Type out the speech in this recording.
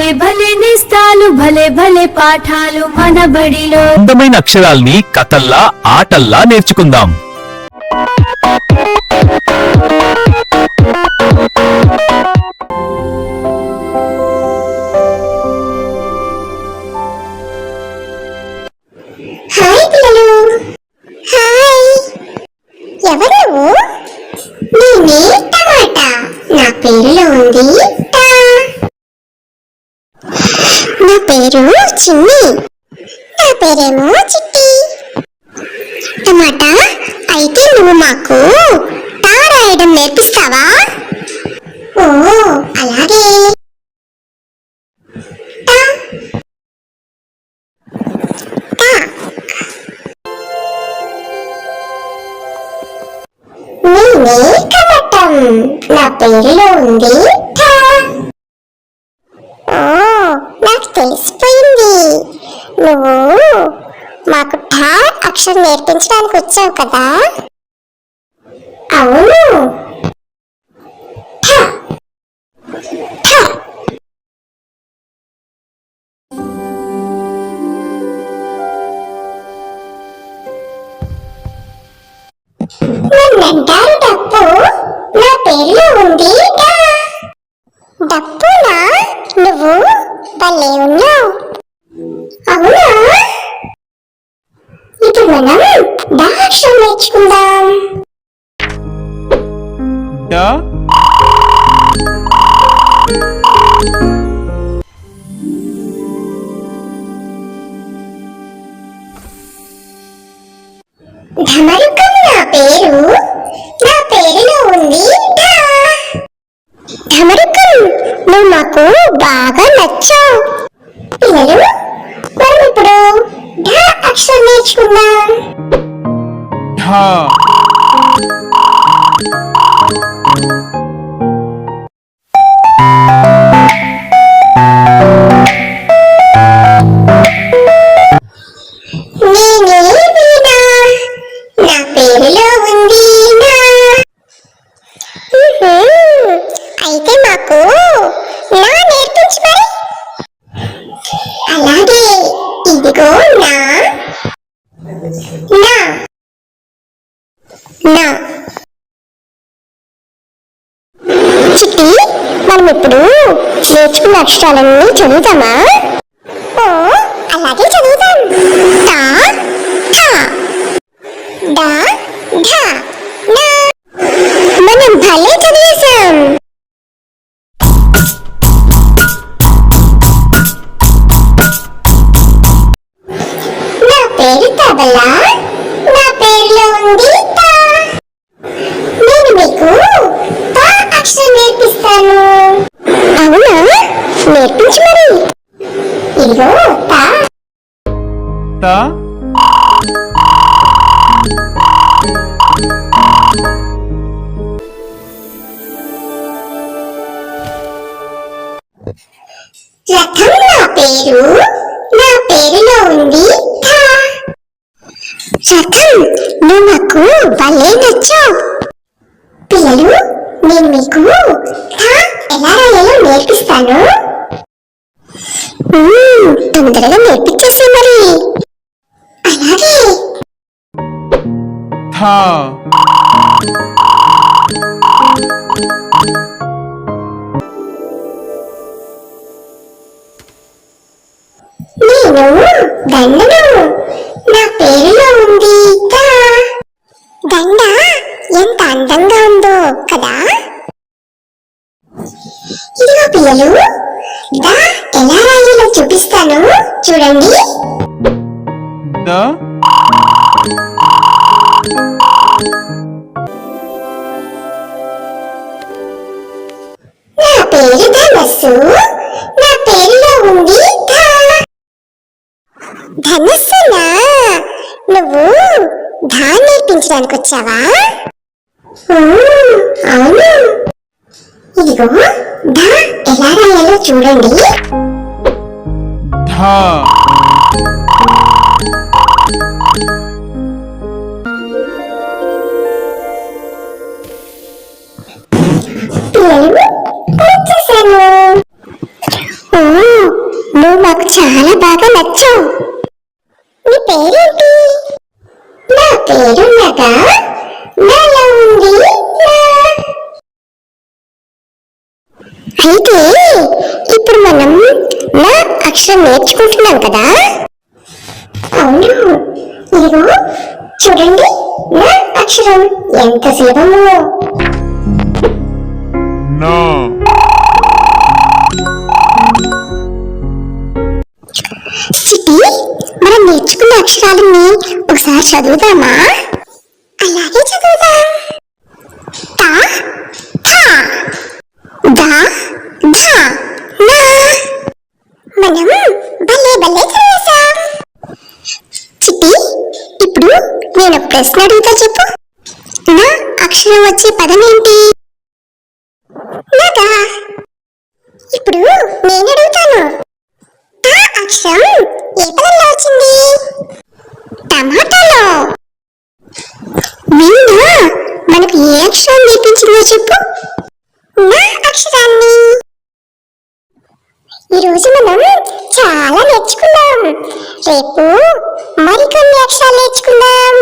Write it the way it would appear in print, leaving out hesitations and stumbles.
భలే భలే నేస్తాలు భలే భలే పాఠాలు మన బడిలో. అందమైన అక్షరాల్ని కథల్లా ఆటల్లా నేర్చుకుందాం. హాయ్ పిల్లలు, హాయ్. ఎవరు? నేనే టమాటా. నా పేరులో ఉంది టా. నా పేరు చిన్ని. నా పేరేమో చిట్టి. టమాటా, అయితే నువ్వు మాకు టా రాయడం నేర్పిస్తావా? ఓ అలాగే. టా టా. నేనే కమటం. నా పేరులో ఉంది టా. ఓ నాకు తెలిసిపోయింది, నువ్వు మాకు టా అక్షరం నేర్పించడానికి వచ్చావు కదా. అవును. టా టా. నన్నంటారు డప్పు. నా పేరులో ఉంది టా. డప్పునా? నువ్వు భలే ఉన్నావు. అవునా? ఇప్పుడు మనం డా అక్షరం నేర్చుకుందాం. డా ఢమరుకం నా పేరు. నా పేరులో ఉంది డా. ఢమరుకం, నువ్వు మాకు బాగా నచ్చావు. పిల్లలు, మనం ఇప్పుడు ఢ అక్షరం నేర్చుకుందాం. ఢా నేనే వీణా. నా పేరులో ఉంది నా. అయితే మాకు నా నేర్పించు మరి. అలాగే, ఇదిగో నా. నా నా. చిట్టి, మనం ఇప్పుడు నేర్చుకున్న అక్షరాలన్నీ చదువుతామా? ఓ అలాగే చదువుతాం. టా ఠా, డా ఢా, నా. మనం భలే చదివేశాం. నా పేరు తబలా. నా పేరులో ఉంది తా. నేను మీకు తా అక్షరం నేర్పిస్తాను. అవునా? నేర్పించు మరి. ఇదిగో తా. టా రథం నా పేరు. నా పేరులో ఉంది థా. రథం, నువ్వు నాకు భలే నచ్చావు. పిల్లలు, నేను మీకు థా ఎలా రాయాలో నేర్పిస్తాను. తొందరగా నేర్పించేసి మరి. అలాగే. థా నేను దండను. నా పేరులో ఉంది దా. దండ ఎంత అందంగా ఉందో కదా. ఇదిగో పిల్లలు, దా ఎలా రాయాలో చూపిస్తాను, చూడండి. ద నా పేరు ధనస్సు. నా పేరులో ఉంది ధా. ధనస్సునా? నువ్వు ధా నేర్పించడానికి వచ్చావా? అవును. ఇదిగో ధా ఎలా రాయాలో చూడండి. ధా పిల్లలు వచ్చేసాను. బాగా నచ్చావు. నీ పేరేంటి? నా పేరు నగా. నాలో ఉంది నా. అయితే ఇప్పుడు మనం నా అక్షరం నేర్చుకుంటున్నాం కదా. అవును, ఇదిగో చూడండి నా అక్షరం ఎంత సులభమో. నా. చిట్టి, మనం నేర్చుకున్న అక్షరాలని ఒకసారి చదువుదామా? అలాగే చదువుదాం. తా, థా, దా, ధా, నా. మనం భలే భలే చదివేశాం. చిట్టి, ఇప్పుడు నేను ప్రశ్న అడుగుతా, చెప్పు. నా అక్షరం వచ్చే పదం ఏంటి? నగా. ఇప్పుడు నేను అడుగుతాను. తా అక్షరం ఏ పదంలో వచ్చింది? టమాటాలో. విన్నా మనకు ఏ అక్షరం నేర్పించిందో చెప్పు. నా అక్షరాన్ని. ఈరోజు మనం చాలా నేర్చుకున్నాం. రేపు మరికొన్ని అక్షరాలు నేర్చుకుందాం.